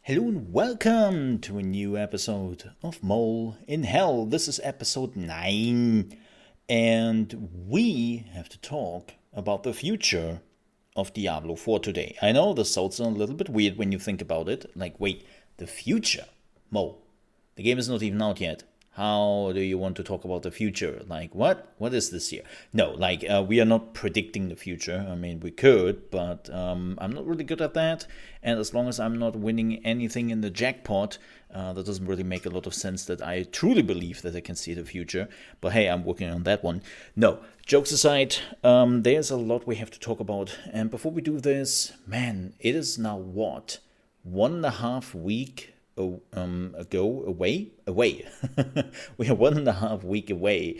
Hello and welcome to a new episode of Mole in Hell. This is episode 9, and we have to talk about the future of Diablo 4 today. I know this sounds a little bit weird when you think about it. Like, wait, the future? Mole, the game is not even out yet. How do you want to talk about the future? Like, what? What is this here? No, we are not predicting the future. I mean, we could, but I'm not really good at that. And as long as I'm not winning anything in the jackpot, that doesn't really make a lot of sense that I truly believe that I can see the future. But hey, I'm working on that one. No, jokes aside, there's a lot we have to talk about. And before we do this, man, it is now what? 1.5 week away. We are 1.5 week away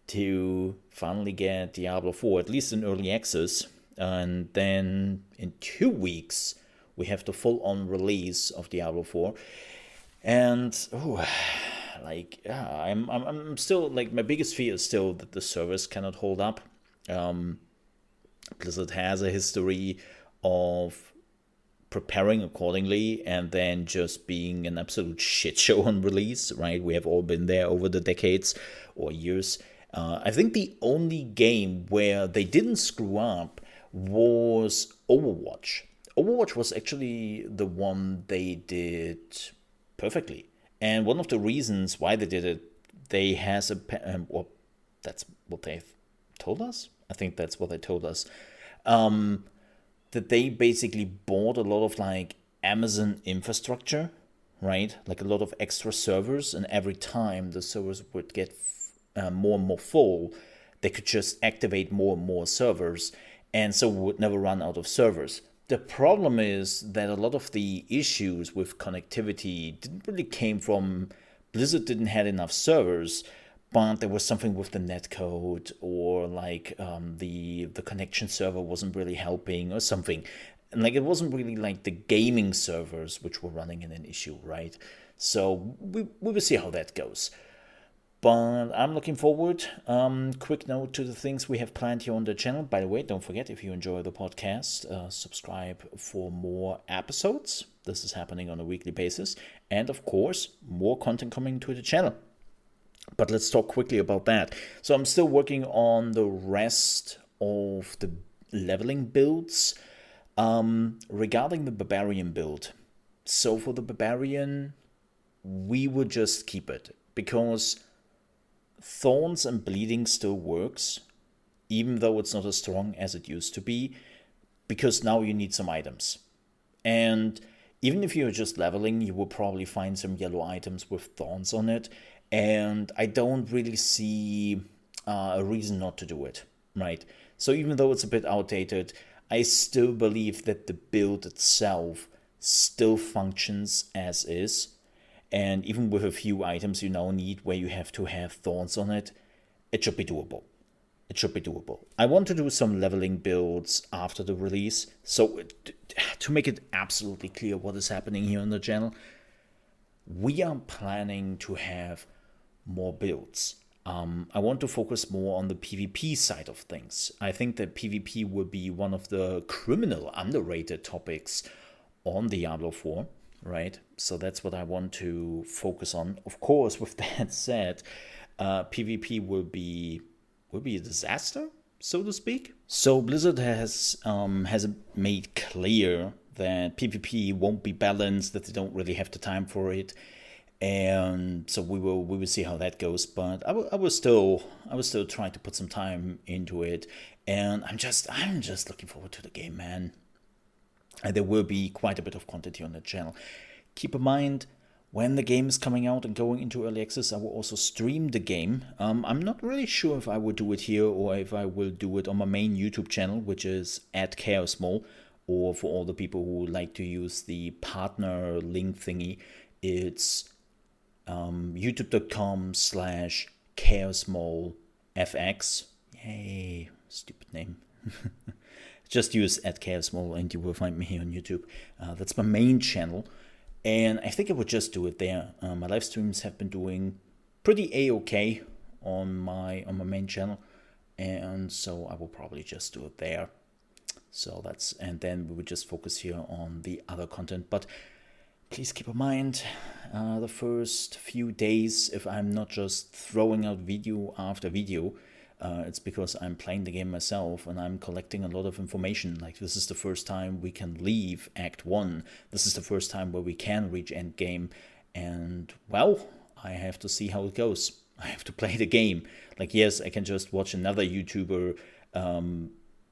to finally get Diablo 4, at least in early access, and then in 2 weeks we have the full-on release of Diablo 4. And I'm still like, my biggest fear is still that the servers cannot hold up. Blizzard has a history of preparing accordingly and then just being an absolute shit show on release, right? We have all been there over the decades or years. I think the only game where they didn't screw up was Overwatch. Overwatch was actually the one they did perfectly. And one of the reasons why they did it, they has that's what they told us. I think that's what they told us. That they basically bought a lot of like Amazon infrastructure, right? Like a lot of extra servers, and every time the servers would get more and more full, they could just activate more and more servers, and so we would never run out of servers. The problem is that a lot of the issues with connectivity didn't really came from Blizzard didn't have enough servers, but there was something with the netcode, or like the connection server wasn't really helping or something. And like, it wasn't really like the gaming servers which were running in an issue, right? So we will see how that goes. But I'm looking forward. Quick note to the things we have planned here on the channel. By the way, don't forget, if you enjoy the podcast, subscribe for more episodes. This is happening on a weekly basis. And of course, more content coming to the channel. But let's talk quickly about that. So I'm still working on the rest of the leveling builds. Regarding the Barbarian build. So for the Barbarian, we would just keep it, because Thorns and Bleeding still works, even though it's not as strong as it used to be, because now you need some items. And even if you're just leveling, you will probably find some yellow items with Thorns on it. And I don't really see a reason not to do it, right? So even though it's a bit outdated, I still believe that the build itself still functions as is. And even with a few items you now need where you have to have Thorns on it, it should be doable. It should be doable. I want to do some leveling builds after the release. So to make it absolutely clear what is happening here on the channel, we are planning to have more builds. I want to focus more on the PvP side of things. I think that PvP will be one of the criminal underrated topics on Diablo 4, right? So that's what I want to focus on. Of course, with that said, PvP will be a disaster, so to speak. So Blizzard has made clear that PvP won't be balanced, that they don't really have the time for it. And so we will see how that goes, but I will still try to put some time into it, and I'm just looking forward to the game, man. And there will be quite a bit of content here on the channel. Keep in mind, when the game is coming out and going into early access, I will also stream the game. I'm not really sure if I will do it here or if I will do it on my main YouTube channel, which is at ChaosMole, or for all the people who like to use the partner link thingy, it's youtube.com/ChaosMoleFX. Yay, stupid name. Just use at ChaosMole and you will find me here on YouTube. That's my main channel, and I think I would just do it there. My live streams have been doing pretty a-okay on my main channel, and so I will probably just do it there. So and then we would just focus here on the other content. But Please keep in mind the first few days, if I'm not just throwing out video after video, it's because I'm playing the game myself and I'm collecting a lot of information. Like, this is the first time we can leave Act 1. This is the first time where we can reach Endgame. And, well, I have to see how it goes. I have to play the game. Like, yes, I can just watch another YouTuber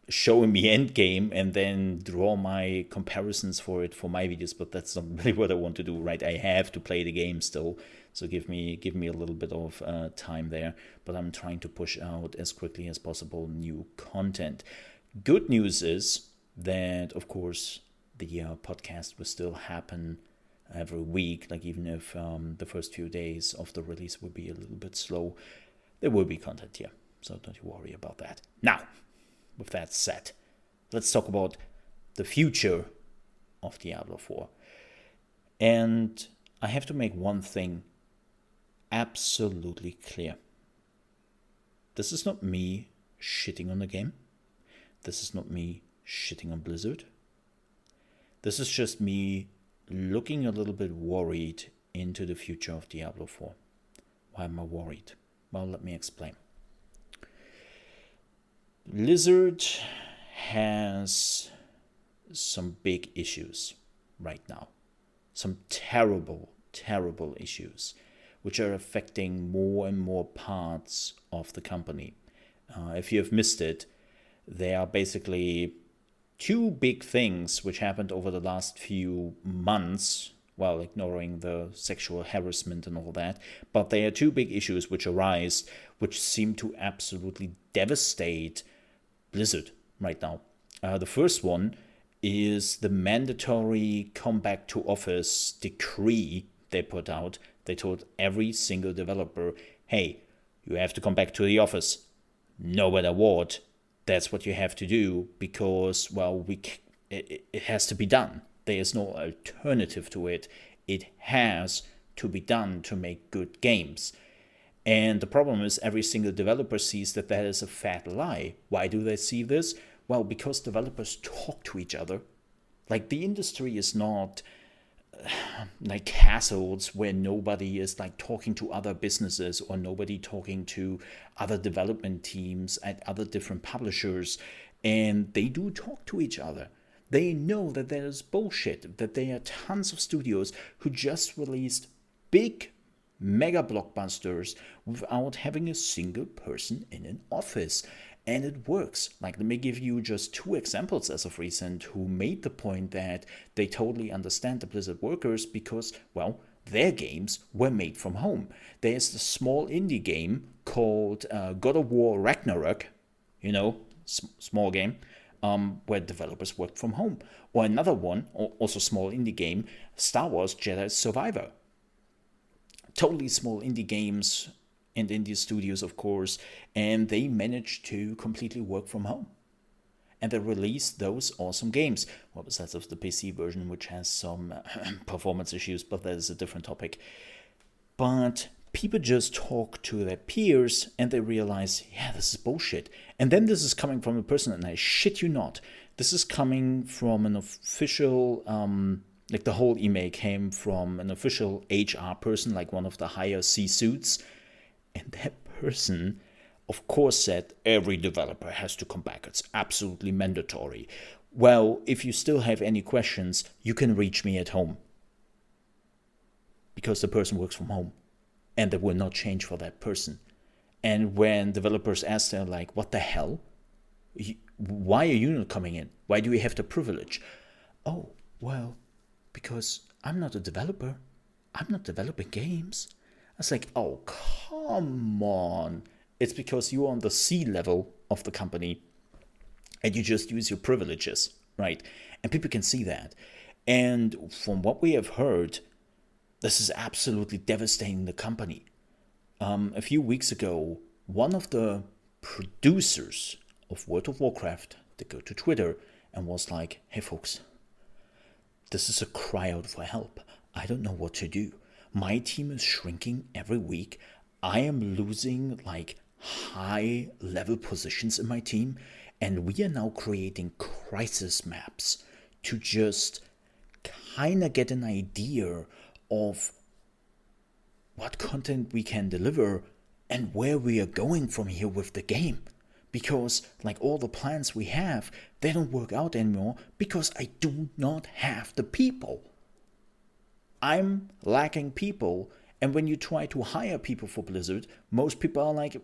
showing me Endgame and then draw my comparisons for it for my videos, but that's not really what I want to do, right? I have to play the game still, so give me a little bit of time there, but I'm trying to push out as quickly as possible new content. Good news is that, of course, the podcast will still happen every week, like even if the first few days of the release will be a little bit slow, there will be content here, so don't you worry about that. Now, with that said, let's talk about the future of Diablo 4. And I have to make one thing absolutely clear. This is not me shitting on the game. This is not me shitting on Blizzard. This is just me looking a little bit worried into the future of Diablo 4. Why am I worried? Well, let me explain. Blizzard has some big issues right now. Some terrible, terrible issues, which are affecting more and more parts of the company. If you have missed it, there are basically two big things which happened over the last few months, while ignoring the sexual harassment and all that. But there are two big issues which arise, which seem to absolutely devastate Blizzard right now. The first one is the mandatory come back to office decree they put out. They told every single developer, hey, you have to come back to the office. No matter what, that's what you have to do because, well, it has to be done. There is no alternative to it. It has to be done to make good games. And the problem is every single developer sees that that is a fat lie. Why do they see this? Well, because developers talk to each other. Like, the industry is not like castles where nobody is like talking to other businesses or nobody talking to other development teams at other different publishers. And they do talk to each other. They know that there is bullshit, that there are tons of studios who just released big mega blockbusters without having a single person in an office. And it works. Like, let me give you just two examples as of recent who made the point that they totally understand the Blizzard workers because, well, their games were made from home. There's the small indie game called God of War Ragnarok, small game, where developers worked from home. Or another one, also small indie game, Star Wars Jedi Survivor. Totally small indie games and indie studios, of course, and they managed to completely work from home. And they released those awesome games. Well, besides of the PC version, which has some performance issues, but that is a different topic. But people just talk to their peers and they realize, yeah, this is bullshit. And then this is coming from a person, and I shit you not, this is coming from an official, like the whole email came from an official HR person, like one of the higher C-suits. And that person, of course, said every developer has to come back. It's absolutely mandatory. Well, if you still have any questions, you can reach me at home. Because the person works from home. And that will not change for that person. And when developers ask, they're like, what the hell? Why are you not coming in? Why do we have the privilege? Oh, well, because I'm not a developer. I'm not developing games. I was like, oh, come on. It's because you're on the C level of the company and you just use your privileges, right? And people can see that. And from what we have heard, this is absolutely devastating the company. A few weeks ago, one of the producers of World of Warcraft, they go to Twitter and was like, hey folks, this is a cry out for help. I don't know what to do. My team is shrinking every week. I am losing like high level positions in my team. And we are now creating crisis maps to just kind of get an idea of what content we can deliver and where we are going from here with the game. Because like all the plans we have, they don't work out anymore because I do not have the people. I'm lacking people, and when you try to hire people for Blizzard, most people are like,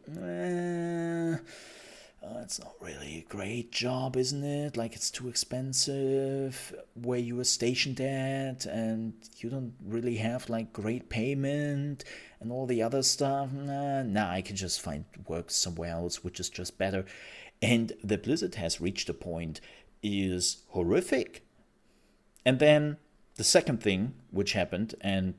it's not really a great job, isn't it? Like, it's too expensive where you are stationed at, and you don't really have like great payment and all the other stuff. Nah, I can just find work somewhere else, which is just better. And the Blizzard has reached a point is horrific. And then the second thing which happened, and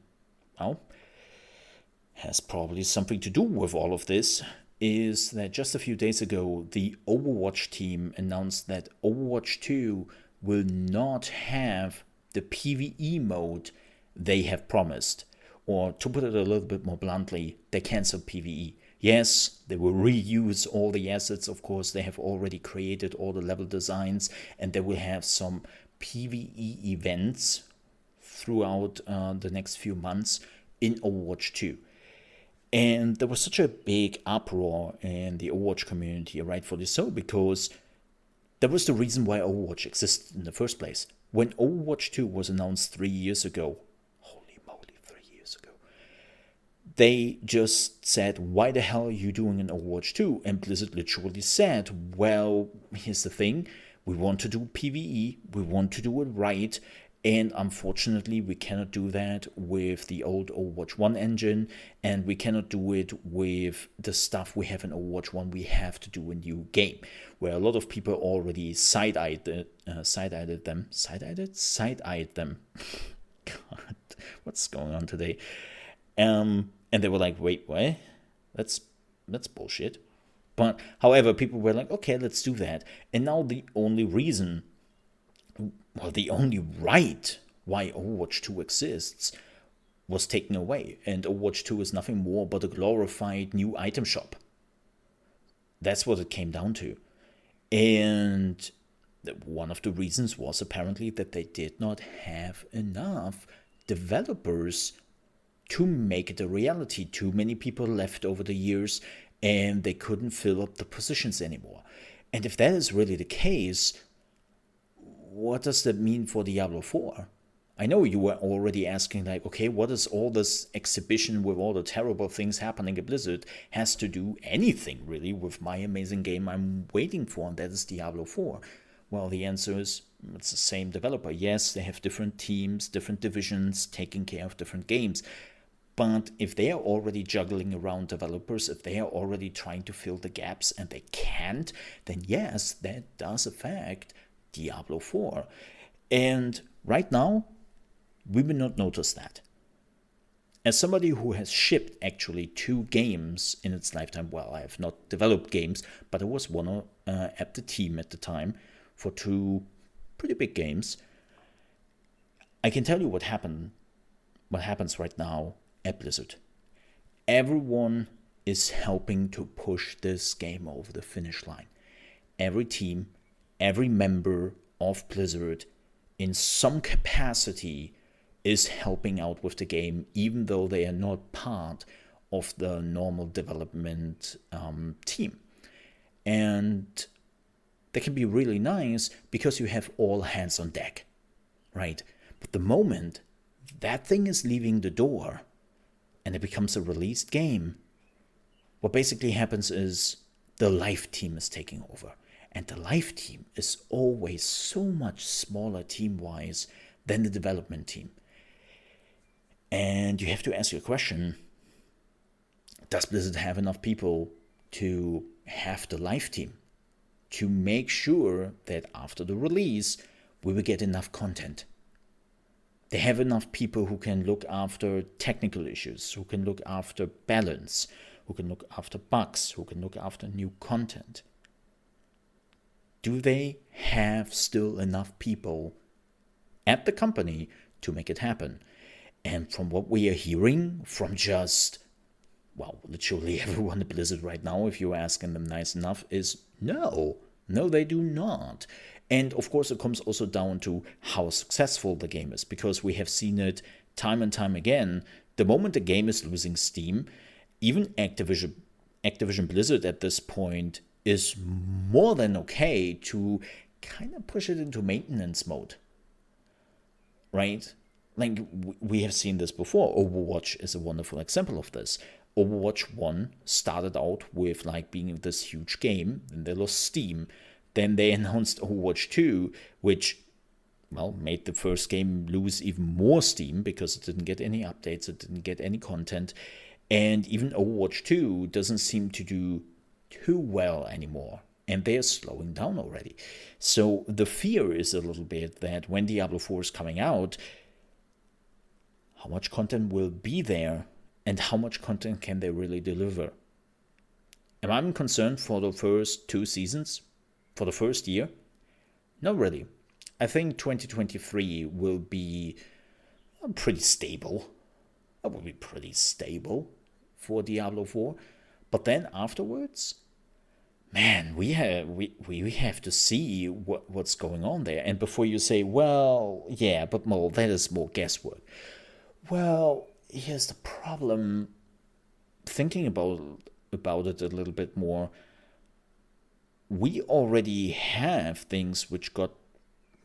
has probably something to do with all of this, is that just a few days ago, the Overwatch team announced that Overwatch 2 will not have the PvE mode they have promised. Or to put it a little bit more bluntly, they canceled PvE. Yes, they will reuse all the assets, of course, they have already created all the level designs, and they will have some PvE events throughout the next few months in Overwatch 2. And there was such a big uproar in the Overwatch community, rightfully so, because that was the reason why Overwatch existed in the first place. When Overwatch 2 was announced 3 years ago, holy moly, 3 years ago, they just said, why the hell are you doing an Overwatch 2? And Blizzard literally said, well, here's the thing, we want to do PvE, we want to do it right, and unfortunately, we cannot do that with the old Overwatch 1 engine, and we cannot do it with the stuff we have in Overwatch 1. We have to do a new game, where a lot of people already side-eyed them. God, what's going on today? And they were like, wait, what? That's bullshit. But however, people were like, okay, let's do that. And now the only right why Overwatch 2 exists was taken away. And Overwatch 2 is nothing more but a glorified new item shop. That's what it came down to. And one of the reasons was apparently that they did not have enough developers to make it a reality. Too many people left over the years, and they couldn't fill up the positions anymore. And if that is really the case, what does that mean for Diablo 4? I know you were already asking, like, okay, what does all this exhibition with all the terrible things happening at Blizzard has to do anything, really, with my amazing game I'm waiting for, and that is Diablo 4? Well, the answer is, it's the same developer. Yes, they have different teams, different divisions, taking care of different games. But if they are already juggling around developers, if they are already trying to fill the gaps and they can't, then yes, that does affect Diablo 4. And right now, we will not notice that. As somebody who has shipped actually 2 games in its lifetime, well, I have not developed games, but I was one at the team at the time for 2 pretty big games. I can tell you what happens right now at Blizzard. Everyone is helping to push this game over the finish line. Every team, every member of Blizzard in some capacity is helping out with the game, even though they are not part of the normal development team. And that can be really nice because you have all hands on deck, right? But the moment that thing is leaving the door and it becomes a released game, what basically happens is the live team is taking over. And the live team is always so much smaller team-wise than the development team. And you have to ask your question, does Blizzard have enough people to have the live team to make sure that after the release, we will get enough content? They have enough people who can look after technical issues, who can look after balance, who can look after bugs, who can look after new content. Do they have still enough people at the company to make it happen? And from what we are hearing from literally everyone at Blizzard right now, if you're asking them nice enough, is no. No, they do not. And of course, it comes also down to how successful the game is, because we have seen it time and time again. The moment a game is losing steam, even Activision Blizzard at this point is more than okay to kind of push it into maintenance mode, right? Like, we have seen this before. Overwatch is a wonderful example of this. Overwatch 1 started out with like being this huge game, and they lost steam. Then they announced Overwatch 2, which, well, made the first game lose even more steam because it didn't get any updates, it didn't get any content. And even Overwatch 2 doesn't seem to do too well anymore. And they're slowing down already. So the fear is a little bit that when Diablo 4 is coming out, how much content will be there and how much content can they really deliver? Am I concerned for the first 2 seasons? For the first year? Not really. I think 2023 will be pretty stable. It will be pretty stable for Diablo 4. But then afterwards, man, we have to see what's going on there. And before you say, well, yeah, but Mo, that is more guesswork. Well, here's the problem. Thinking about it a little bit more, we already have things which got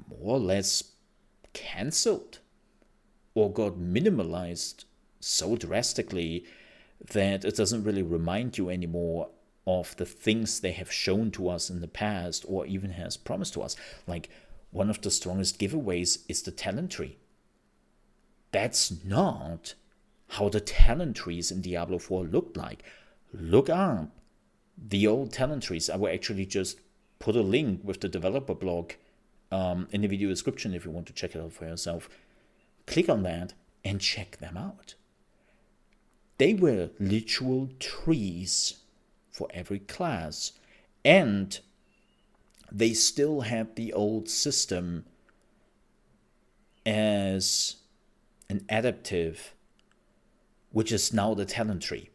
more or less cancelled or got minimalized so drastically that it doesn't really remind you anymore of the things they have shown to us in the past or even has promised to us. Like, one of the strongest giveaways is the talent tree. That's not how the talent trees in Diablo 4 looked like. Look up the old talent trees. I will actually just put a link with the developer blog in the video description if you want to check it out for yourself. Click on that and check them out. They were literal trees for every class, and they still had the old system as an adaptive, which is now the talent tree,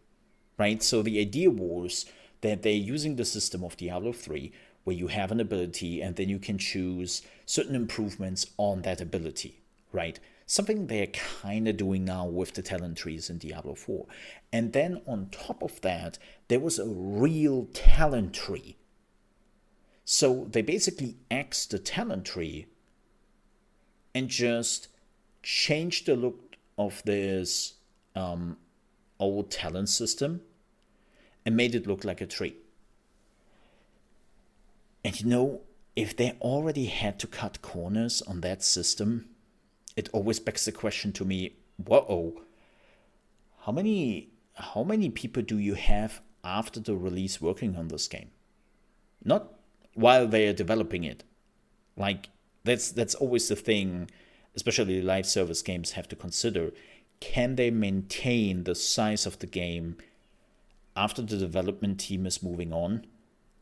right? So the idea was that they're using the system of Diablo 3, where you have an ability and then you can choose certain improvements on that ability, right? Something they're kind of doing now with the talent trees in Diablo 4. And then on top of that, there was a real talent tree. So they basically axed the talent tree and just changed the look of this old talent system and made it look like a tree. And you know, if they already had to cut corners on that system, it always begs the question to me, whoa, how many people do you have after the release working on this game? Not while they are developing it. Like, that's always the thing, especially live service games have to consider. Can they maintain the size of the game after the development team is moving on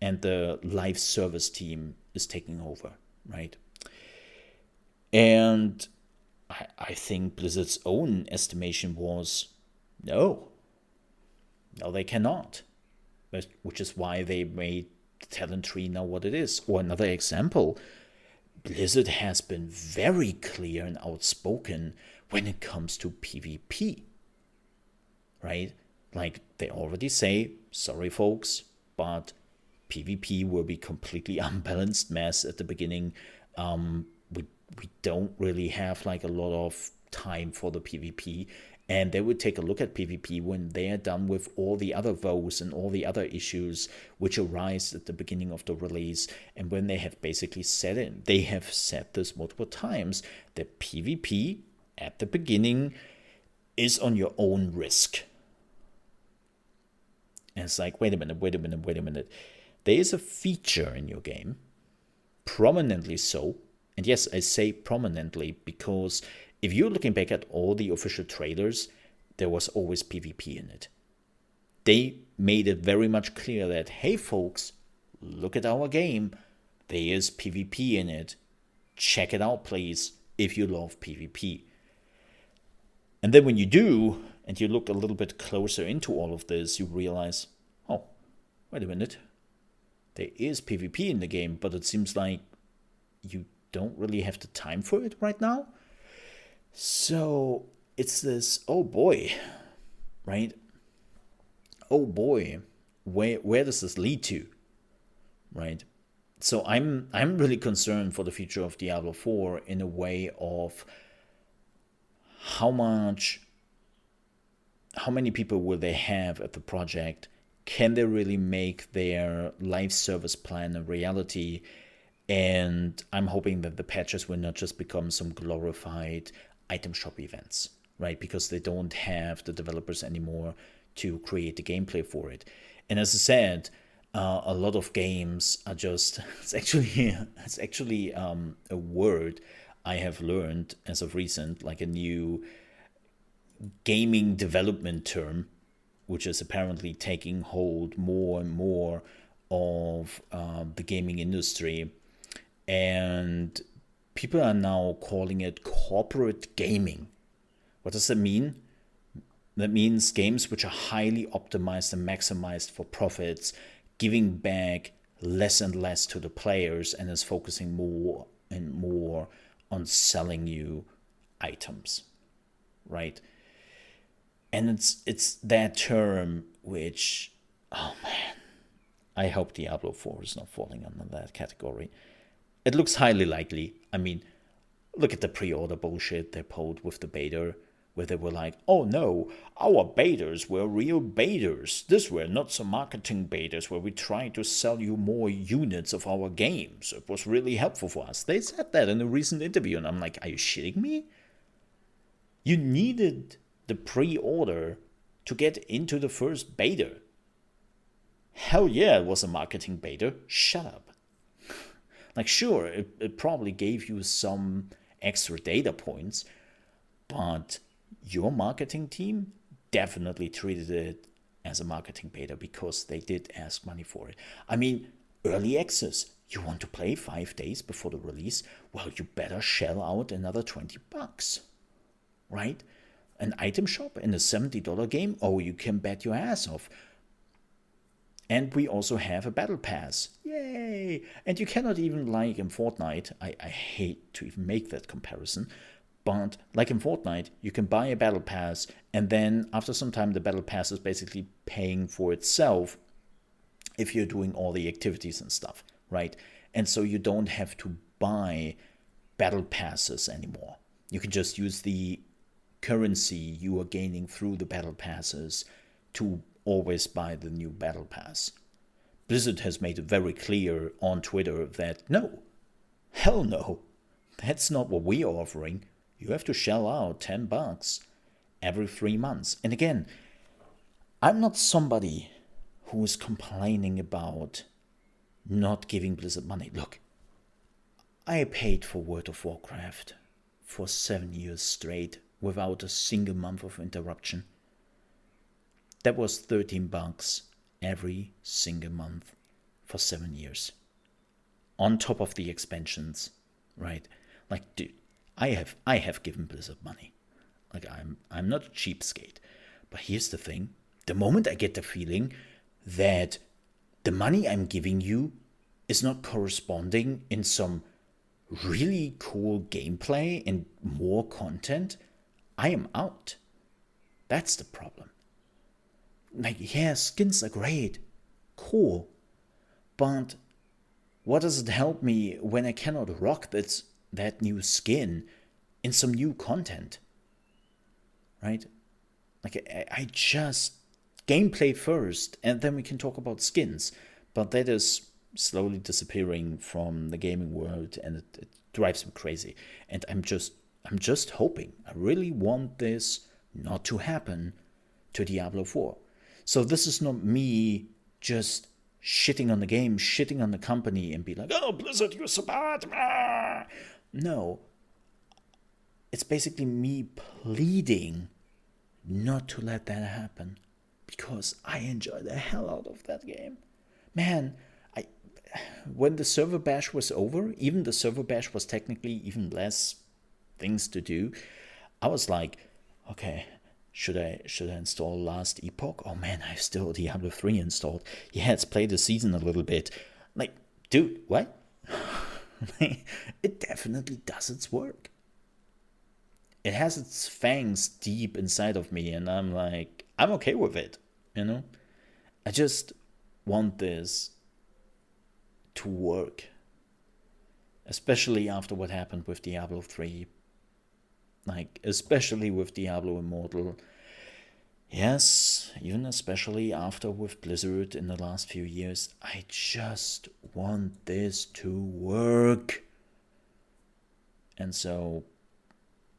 and the live service team is taking over, right? And I think Blizzard's own estimation was, no, they cannot. Which is why they made the talent tree now what it is. Or another example, Blizzard has been very clear and outspoken when it comes to PvP, right? Like, they already say, sorry folks, but PvP will be completely unbalanced mess at the beginning. We don't really have like a lot of time for the PvP, and they would take a look at PvP when they are done with all the other woes and all the other issues which arise at the beginning of the release. And when they have basically said it, they have said this multiple times, that PvP at the beginning is on your own risk. And it's like, wait a minute. There is a feature in your game, prominently so. And yes, I say prominently because if you're looking back at all the official trailers, there was always PvP in it. They made it very much clear that, hey folks, look at our game. There is PvP in it. Check it out, please, if you love PvP. And then when you do, and you look a little bit closer into all of this, you realize, oh, wait a minute. There is PvP in the game, but it seems like you don't really have the time for it right now. So it's this, oh boy, right? Oh boy, where does this lead to, right? So I'm really concerned for the future of Diablo 4 in a way of how many people will they have at the project? Can they really make their live service plan a reality? And I'm hoping that the patches will not just become some glorified item shop events, right? Because they don't have the developers anymore to create the gameplay for it. And as I said, a lot of games are just, it's actually a word I have learned as of recent, like a new gaming development term, which is apparently taking hold more and more of the gaming industry. And people are now calling it corporate gaming. What does that mean? That means games which are highly optimized and maximized for profits, giving back less and less to the players, and is focusing more and more on selling you items, right? And it's that term which, oh man, I hope Diablo 4 is not falling under that category. It looks highly likely. I mean, look at the pre-order bullshit they pulled with the beta, where they were like, oh no, our betas were real betas. These were not some marketing betas where we tried to sell you more units of our games. It was really helpful for us. They said that in a recent interview, and I'm like, are you shitting me? You needed the pre-order to get into the first beta. Hell yeah, it was a marketing beta. Shut up. Like, sure, it probably gave you some extra data points, but your marketing team definitely treated it as a marketing beta because they did ask money for it. I mean, early access. You want to play 5 days before the release? Well, you better shell out another $20, right? An item shop in a $70 game? Oh, you can bet your ass off. And we also have a battle pass. Yay! And you cannot even, like in Fortnite, I hate to even make that comparison, but like in Fortnite, you can buy a battle pass, and then after some time the battle pass is basically paying for itself if you're doing all the activities and stuff, right? And so you don't have to buy battle passes anymore. You can just use the currency you are gaining through the battle passes to always buy the new battle pass. Blizzard has made it very clear on Twitter that no, hell no, that's not what we're offering. You have to shell out $10 every 3 months. And again, I'm not somebody who is complaining about not giving Blizzard money. Look, I paid for World of Warcraft for 7 years straight without a single month of interruption. That was $13 every single month for 7 years. On top of the expansions, right? Like, dude, I have given Blizzard money. Like, I'm not a cheapskate. But here's the thing. The moment I get the feeling that the money I'm giving you is not corresponding in some really cool gameplay and more content, I am out. That's the problem. Like, yeah, skins are great, cool, but what does it help me when I cannot rock that new skin in some new content, right? Like, I just gameplay first, and then we can talk about skins, but that is slowly disappearing from the gaming world, and it drives me crazy. And I'm just hoping, I really want this not to happen to Diablo 4. So this is not me just shitting on the game, shitting on the company, and be like, oh, Blizzard, you're so bad. Ah! No. It's basically me pleading not to let that happen, because I enjoy the hell out of that game. Man, when the server bash was over, even the server bash was technically even less things to do, I was like, okay, should I install Last Epoch? Oh man, I have still Diablo 3 installed. Yeah, let's play the season a little bit. dude, what? It definitely does its work. It has its fangs deep inside of me, and I'm like, I'm okay with it, you know? I just want this to work. Especially after what happened with Diablo 3. Like, especially with Diablo Immortal. Yes, even especially after with Blizzard in the last few years. I just want this to work. And so,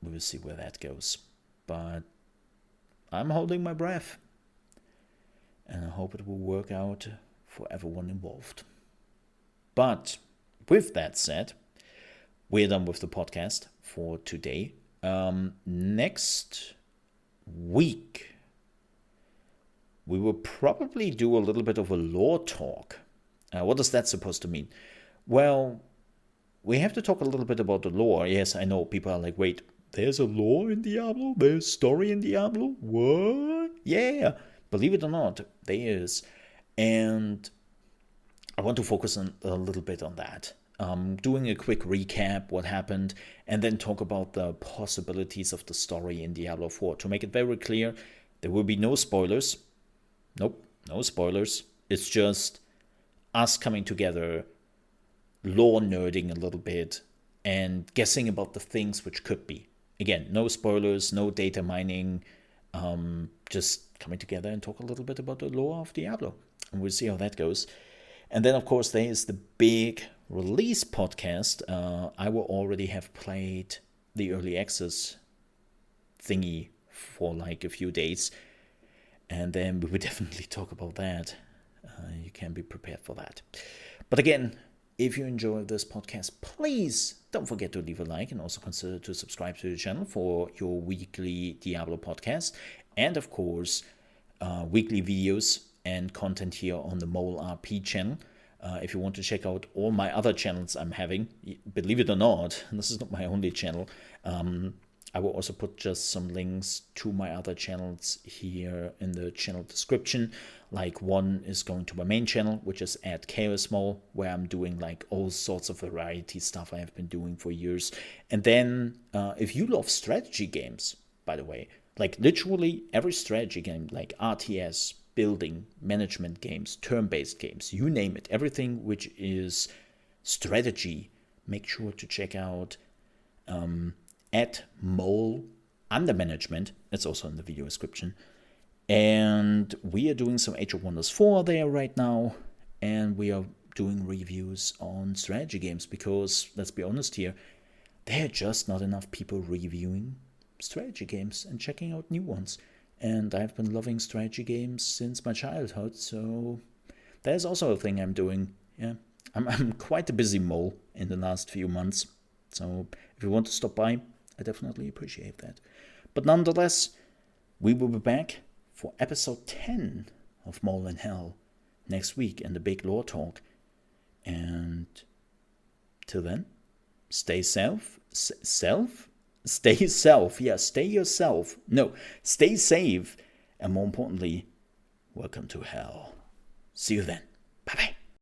we will see where that goes. But I'm holding my breath. And I hope it will work out for everyone involved. But with that said, we're done with the podcast for today. Next week, we will probably do a little bit of a lore talk. What is that supposed to mean? Well, we have to talk a little bit about the lore. Yes, I know people are like, wait, there's a lore in Diablo? There's story in Diablo? What? Yeah, believe it or not, there is. And I want to focus on a little bit on that. Doing a quick recap, what happened, and then talk about the possibilities of the story in Diablo 4. To make it very clear, there will be no spoilers. Nope, no spoilers. It's just us coming together, lore nerding a little bit, and guessing about the things which could be. Again, no spoilers, no data mining, just coming together and talk a little bit about the lore of Diablo. And we'll see how that goes. And then, of course, there is the big release podcast. I will already have played the early access thingy for like a few days. And then we will definitely talk about that. You can be prepared for that. But again, if you enjoy this podcast, please don't forget to leave a like and also consider to subscribe to the channel for your weekly Diablo podcast. And of course, weekly videos and content here on the Mole RP channel. If you want to check out all my other channels I'm having, believe it or not, this is not my only channel. I will also put just some links to my other channels here in the channel description. Like one is going to my main channel, which is at ChaosMole, where I'm doing like all sorts of variety stuff I have been doing for years. And then if you love strategy games, by the way, like literally every strategy game, like RTS, building, management games, turn-based games, you name it, everything which is strategy, make sure to check out at Mole under management. It's also in the video description. And we are doing some Age of Wonders 4 there right now. And we are doing reviews on strategy games because, let's be honest here, there are just not enough people reviewing strategy games and checking out new ones. And I've been loving strategy games since my childhood, so there's also a thing I'm doing. Yeah, I'm quite a busy mole in the last few months, so if you want to stop by, I definitely appreciate that. But nonetheless, we will be back for episode 10 of Mole in Hell next week in the big lore talk. And till then, stay yourself. No, stay safe. And more importantly, welcome to hell. See you then. Bye-bye.